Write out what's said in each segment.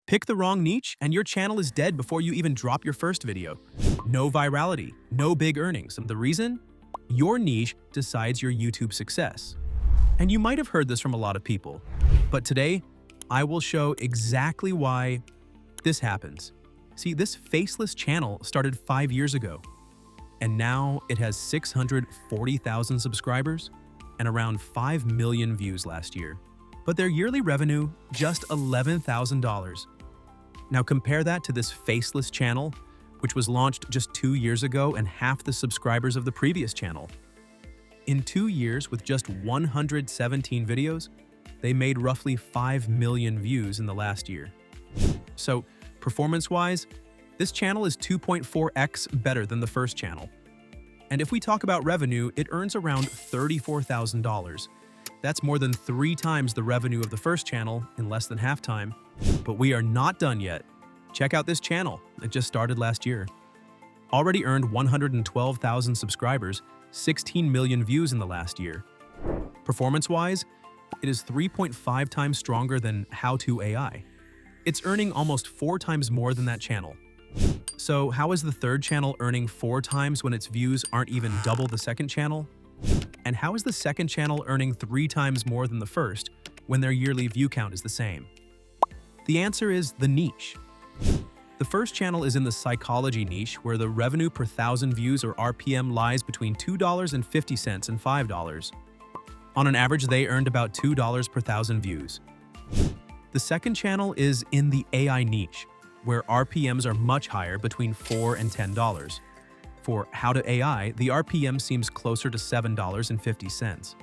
Pick the wrong niche and your channel is dead before you even drop your first video. No virality, no big earnings. The reason? Your niche decides your YouTube success. And you might have heard this from a lot of people, but today I will show exactly why this happens. See, this Faceless channel started 5 years ago, and now it has 640,000 subscribers and around 5 million views last year. But their yearly revenue, just $11,000. Now compare that to this Faceless channel, which was launched just 2 years ago and half the subscribers of the previous channel. In 2 years, with just 117 videos, they made roughly 5 million views in the last year. So, performance-wise, this channel is 2.4x better than the first channel. And if we talk about revenue, it earns around $34,000. That's more than 3 times the revenue of the first channel in less than half time. But we are not done yet. Check out this channel. It just started last year. Already earned 112,000 subscribers, 16 million views in the last year. Performance-wise, it is 3.5 times stronger than How To AI. It's earning almost 4 times more than that channel. So how is the third channel earning 4 times when its views aren't even double the second channel? And how is the second channel earning 3 times more than the first when their yearly view count is the same? The answer is the niche. The first channel is in the psychology niche, where the revenue per 1,000 views or RPM lies between $2.50 and $5. On an average, they earned about $2 per 1,000 views. The second channel is in the AI niche, where RPMs are much higher, between $4 and $10. For How to AI, the RPM seems closer to $7.50.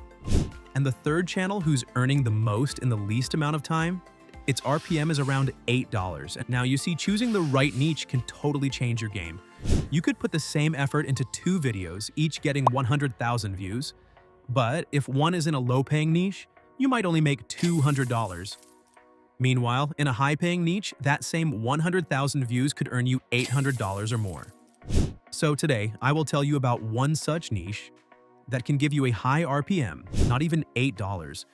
And the third channel, who's earning the most in the least amount of time, its RPM is around $8. Now you see, choosing the right niche can totally change your game. You could put the same effort into 2 videos, each getting 100,000 views. But if one is in a low-paying niche, you might only make $200. Meanwhile, in a high-paying niche, that same 100,000 views could earn you $800 or more. So today, I will tell you about one such niche that can give you a high RPM, not even $8,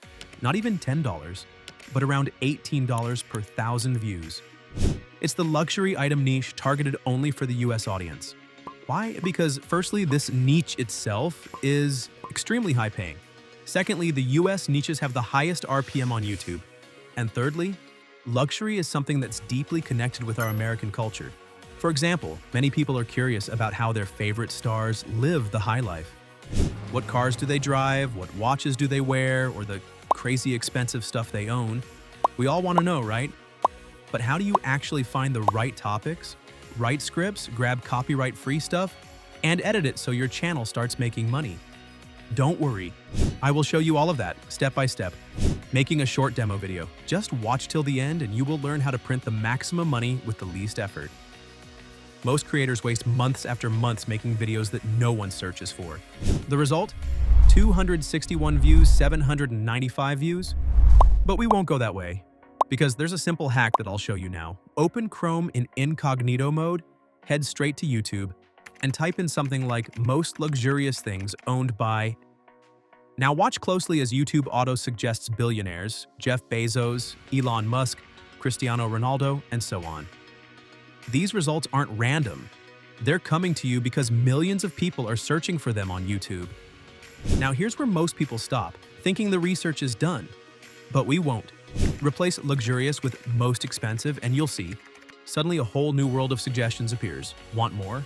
not even $10, but around $18 per 1,000 views. It's the luxury item niche targeted only for the US audience. Why? Because firstly, this niche itself is extremely high paying. Secondly, the US niches have the highest RPM on YouTube. And thirdly, luxury is something that's deeply connected with our American culture. For example, many people are curious about how their favorite stars live the high life. What cars do they drive? What watches do they wear? Or the crazy expensive stuff they own? We all want to know, right? But how do you actually find the right topics, write scripts, grab copyright-free stuff, and edit it so your channel starts making money? Don't worry, I will show you all of that, step by step. Making a short demo video. Just watch till the end and you will learn how to print the maximum money with the least effort. Most creators waste months after months making videos that no one searches for. The result? 261 views, 795 views. But we won't go that way, because there's a simple hack that I'll show you now. Open Chrome in incognito mode, head straight to YouTube, and type in something like most luxurious things owned by. Now watch closely as YouTube auto-suggests billionaires, Jeff Bezos, Elon Musk, Cristiano Ronaldo, and so on. These results aren't random. They're coming to you because millions of people are searching for them on YouTube. Now here's where most people stop, thinking the research is done. But we won't. Replace luxurious with most expensive and you'll see, suddenly a whole new world of suggestions appears. Want more?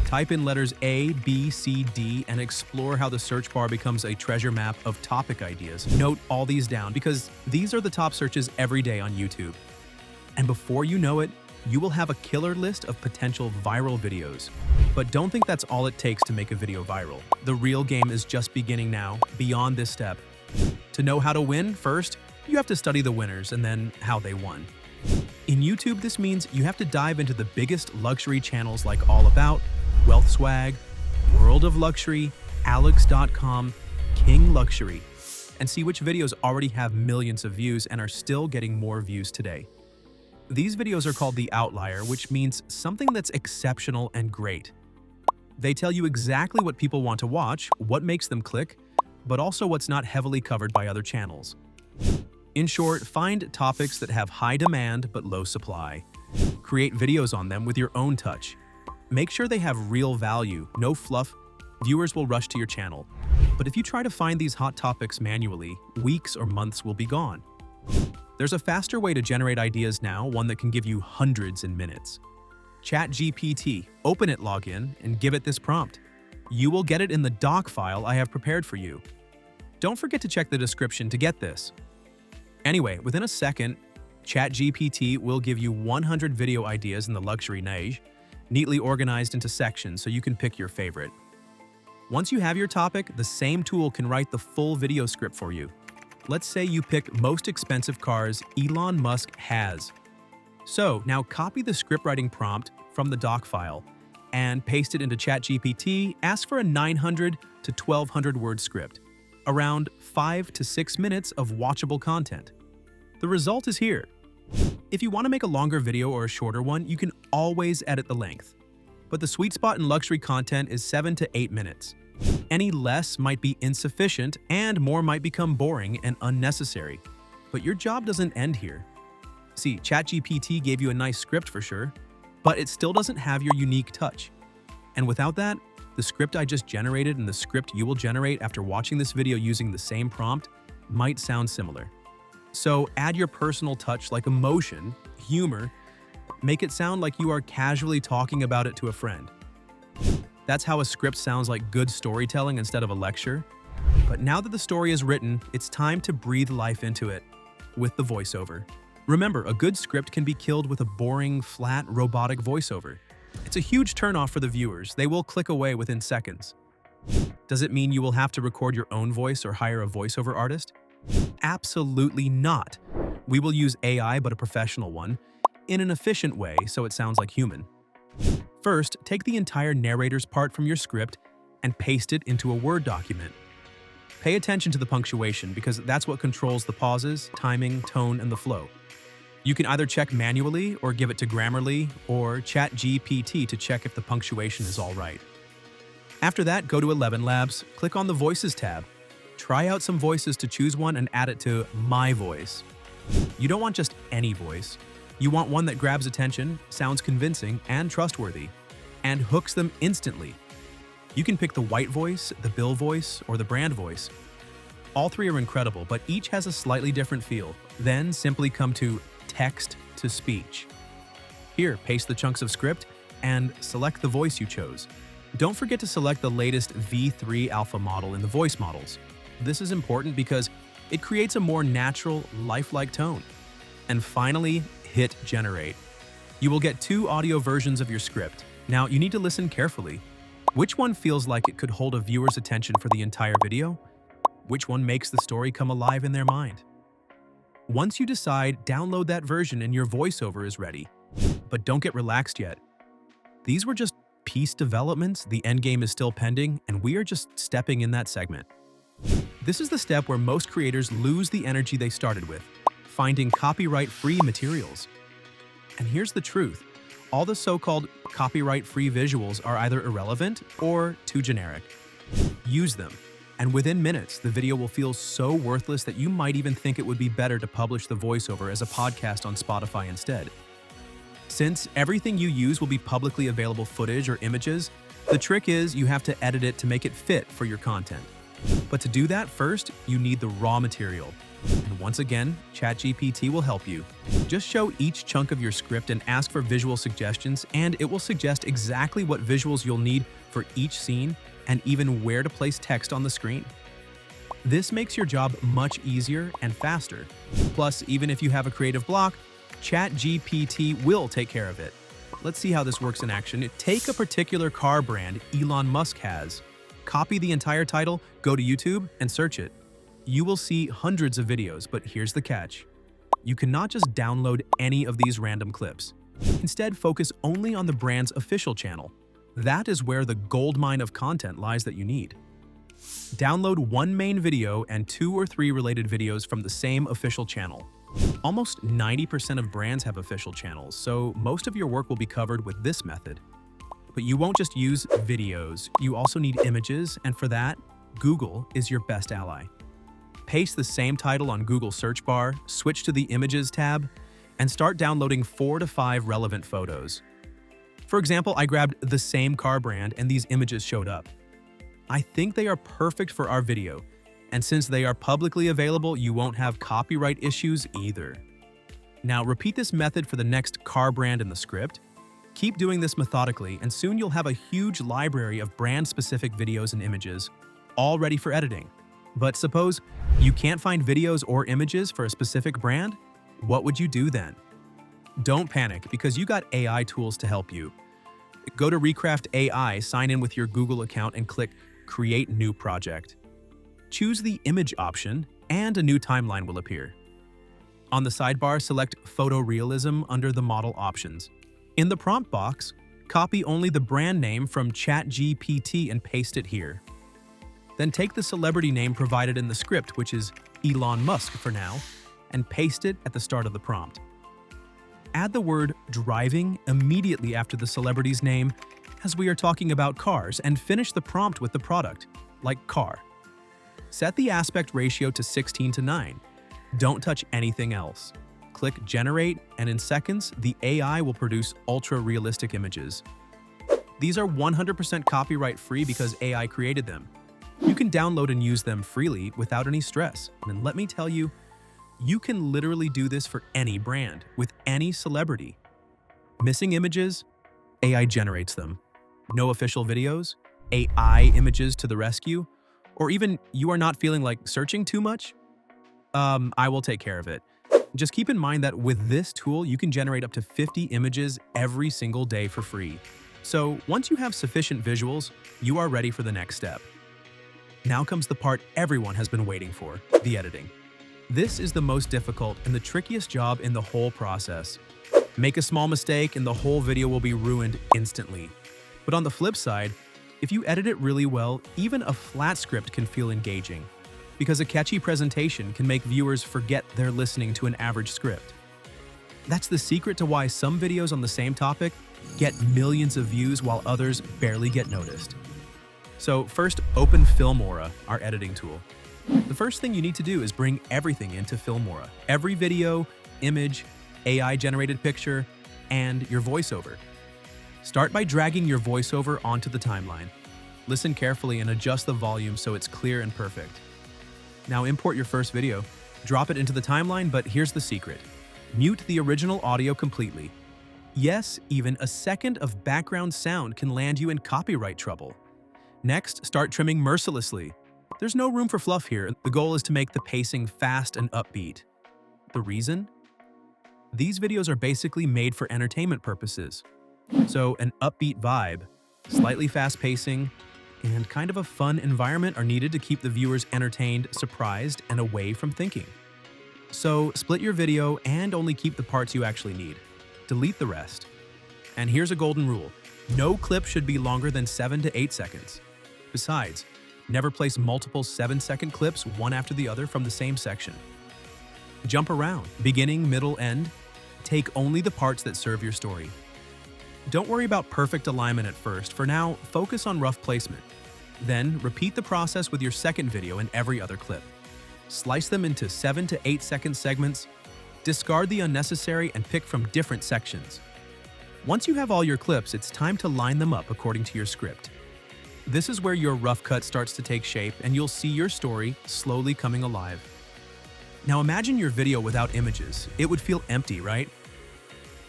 Type in letters A, B, C, D, and explore how the search bar becomes a treasure map of topic ideas. Note all these down because these are the top searches every day on YouTube. And before you know it, you will have a killer list of potential viral videos. But don't think that's all it takes to make a video viral. The real game is just beginning now, beyond this step. To know how to win, first, you have to study the winners and then how they won. In YouTube, this means you have to dive into the biggest luxury channels like All About, Wealth Swag, World of Luxury, Alex.com, King Luxury, and see which videos already have millions of views and are still getting more views today. These videos are called the outlier, which means something that's exceptional and great. They tell you exactly what people want to watch, what makes them click, but also what's not heavily covered by other channels. In short, find topics that have high demand but low supply. Create videos on them with your own touch. Make sure they have real value, no fluff. Viewers will rush to your channel. But if you try to find these hot topics manually, weeks or months will be gone. There's a faster way to generate ideas now, one that can give you hundreds in minutes. ChatGPT. Open it, log in, and give it this prompt. You will get it in the doc file I have prepared for you. Don't forget to check the description to get this. Anyway, within a second, ChatGPT will give you 100 video ideas in the luxury niche, neatly organized into sections so you can pick your favorite. Once you have your topic, the same tool can write the full video script for you. Let's say you pick most expensive cars Elon Musk has. So now copy the script writing prompt from the doc file and paste it into ChatGPT. Ask for a 900 to 1200 word script, around 5 to 6 minutes of watchable content. The result is here. If you want to make a longer video or a shorter one, you can always edit the length. But the sweet spot in luxury content is 7 to 8 minutes. Any less might be insufficient and more might become boring and unnecessary. But your job doesn't end here. See, ChatGPT gave you a nice script for sure, but it still doesn't have your unique touch. And without that, the script I just generated and the script you will generate after watching this video using the same prompt might sound similar. So add your personal touch like emotion, humor, make it sound like you are casually talking about it to a friend. That's how a script sounds like good storytelling instead of a lecture. But now that the story is written, it's time to breathe life into it with the voiceover. Remember, a good script can be killed with a boring, flat, robotic voiceover. It's a huge turnoff for the viewers. They will click away within seconds. Does it mean you will have to record your own voice or hire a voiceover artist? Absolutely not. We will use AI, but a professional one, in an efficient way so it sounds like human. First, take the entire narrator's part from your script and paste it into a Word document. Pay attention to the punctuation because that's what controls the pauses, timing, tone, and the flow. You can either check manually or give it to Grammarly or ChatGPT to check if the punctuation is all right. After that, go to 11 Labs, click on the Voices tab. Try out some voices to choose one and add it to My Voice. You don't want just any voice. You want one that grabs attention, sounds convincing and trustworthy, and hooks them instantly. You can pick the white voice, the Bill voice, or the brand voice. All three are incredible, but each has a slightly different feel. Then simply come to Text to Speech. Here, paste the chunks of script and select the voice you chose. Don't forget to select the latest V3 alpha model in the voice models. This is important because it creates a more natural, lifelike tone. And finally, hit Generate. You will get 2 audio versions of your script. Now, you need to listen carefully. Which one feels like it could hold a viewer's attention for the entire video? Which one makes the story come alive in their mind? Once you decide, download that version and your voiceover is ready. But don't get relaxed yet. These were just piece developments, the endgame is still pending, and we are just stepping in that segment. This is the step where most creators lose the energy they started with, finding copyright-free materials. And here's the truth. All the so-called copyright-free visuals are either irrelevant or too generic. Use them, and within minutes, the video will feel so worthless that you might even think it would be better to publish the voiceover as a podcast on Spotify instead. Since everything you use will be publicly available footage or images, the trick is you have to edit it to make it fit for your content. But to do that, first, you need the raw material. And once again, ChatGPT will help you. Just show each chunk of your script and ask for visual suggestions, and it will suggest exactly what visuals you'll need for each scene and even where to place text on the screen. This makes your job much easier and faster. Plus, even if you have a creative block, ChatGPT will take care of it. Let's see how this works in action. Take a particular car brand Elon Musk has. Copy the entire title, go to YouTube, and search it. You will see hundreds of videos, but here's the catch. You cannot just download any of these random clips. Instead, focus only on the brand's official channel. That is where the goldmine of content lies that you need. Download one main video and 2 or 3 related videos from the same official channel. Almost 90% of brands have official channels, so most of your work will be covered with this method. But you won't just use videos, you also need images, and for that, Google is your best ally. Paste the same title on Google search bar, switch to the Images tab, and start downloading 4 to 5 relevant photos. For example, I grabbed the same car brand and these images showed up. I think they are perfect for our video, and since they are publicly available, you won't have copyright issues either. Now repeat this method for the next car brand in the script. Keep doing this methodically, and soon you'll have a huge library of brand-specific videos and images, all ready for editing. But suppose you can't find videos or images for a specific brand? What would you do then? Don't panic, because you got AI tools to help you. Go to Recraft AI, sign in with your Google account, and click Create New Project. Choose the Image option, and a new timeline will appear. On the sidebar, select Photorealism under the Model options. In the prompt box, copy only the brand name from ChatGPT and paste it here. Then take the celebrity name provided in the script, which is Elon Musk for now, and paste it at the start of the prompt. Add the word driving immediately after the celebrity's name, as we are talking about cars, and finish the prompt with the product, like car. Set the aspect ratio to 16:9. Don't touch anything else. Click Generate, and in seconds, the AI will produce ultra-realistic images. These are 100% copyright-free because AI created them. You can download and use them freely without any stress. And let me tell you, you can literally do this for any brand, with any celebrity. Missing images? AI generates them. No official videos? AI images to the rescue? Or even you are not feeling like searching too much? I will take care of it. Just keep in mind that with this tool, you can generate up to 50 images every single day for free. So once you have sufficient visuals, you are ready for the next step. Now comes the part everyone has been waiting for, the editing. This is the most difficult and the trickiest job in the whole process. Make a small mistake and the whole video will be ruined instantly. But on the flip side, if you edit it really well, even a flat script can feel engaging, because a catchy presentation can make viewers forget they're listening to an average script. That's the secret to why some videos on the same topic get millions of views while others barely get noticed. So first, open Filmora, our editing tool. The first thing you need to do is bring everything into Filmora. Every video, image, AI-generated picture, and your voiceover. Start by dragging your voiceover onto the timeline. Listen carefully and adjust the volume so it's clear and perfect. Now import your first video. Drop it into the timeline, but here's the secret. Mute the original audio completely. Yes, even a second of background sound can land you in copyright trouble. Next, start trimming mercilessly. There's no room for fluff here. The goal is to make the pacing fast and upbeat. The reason? These videos are basically made for entertainment purposes. So an upbeat vibe, slightly fast pacing, and kind of a fun environment are needed to keep the viewers entertained, surprised, and away from thinking. So split your video and only keep the parts you actually need. Delete the rest. And here's a golden rule. No clip should be longer than 7 to 8 seconds. Besides, never place multiple 7-second clips one after the other from the same section. Jump around, beginning, middle, end. Take only the parts that serve your story. Don't worry about perfect alignment at first. For now, focus on rough placement. Then, repeat the process with your second video and every other clip. Slice them into 7 to 8 second segments. Discard the unnecessary and pick from different sections. Once you have all your clips, it's time to line them up according to your script. This is where your rough cut starts to take shape and you'll see your story slowly coming alive. Now imagine your video without images. It would feel empty, right?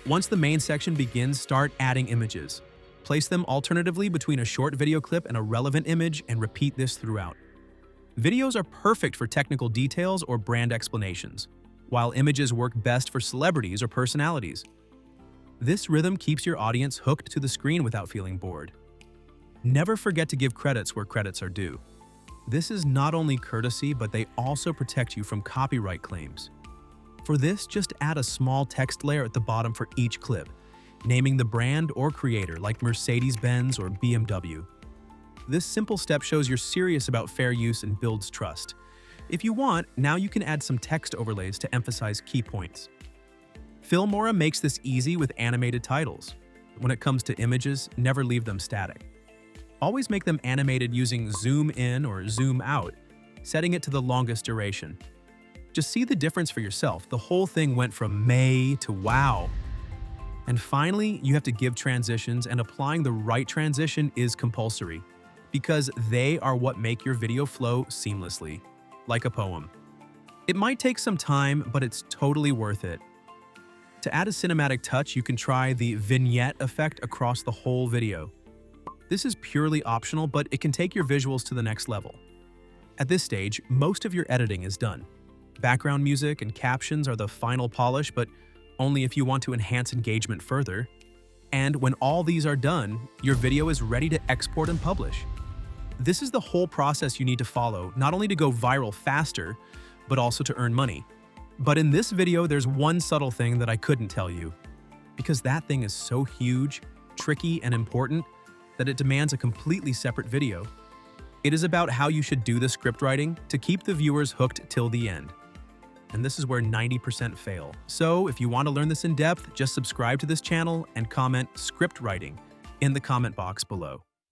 Once the main section begins, start adding images. Place them alternatively between a short video clip and a relevant image and repeat this throughout. Videos are perfect for technical details or brand explanations, while images work best for celebrities or personalities. This rhythm keeps your audience hooked to the screen without feeling bored. Never forget to give credits where credits are due. This is not only courtesy, but they also protect you from copyright claims. For this, just add a small text layer at the bottom for each clip, naming the brand or creator like Mercedes-Benz or BMW. This simple step shows you're serious about fair use and builds trust. If you want, now you can add some text overlays to emphasize key points. Filmora makes this easy with animated titles. When it comes to images, never leave them static. Always make them animated using zoom in or zoom out. setting it to the longest duration. Just see the difference for yourself. The whole thing went from May to wow. And finally, you have to give transitions, and applying the right transition is compulsory because they are what make your video flow seamlessly, like a poem. It might take some time, but it's totally worth it. To add a cinematic touch, you can try the vignette effect across the whole video. This is purely optional, but it can take your visuals to the next level. At this stage, most of your editing is done. Background music and captions are the final polish, but only if you want to enhance engagement further. And when all these are done, your video is ready to export and publish. This is the whole process you need to follow, not only to go viral faster, but also to earn money. But in this video, there's one subtle thing that I couldn't tell you, because that thing is so huge, tricky, and important that it demands a completely separate video. It is about how you should do the script writing to keep the viewers hooked till the end. And this is where 90% fail. So if you want to learn this in depth, just subscribe to this channel and comment script writing in the comment box below.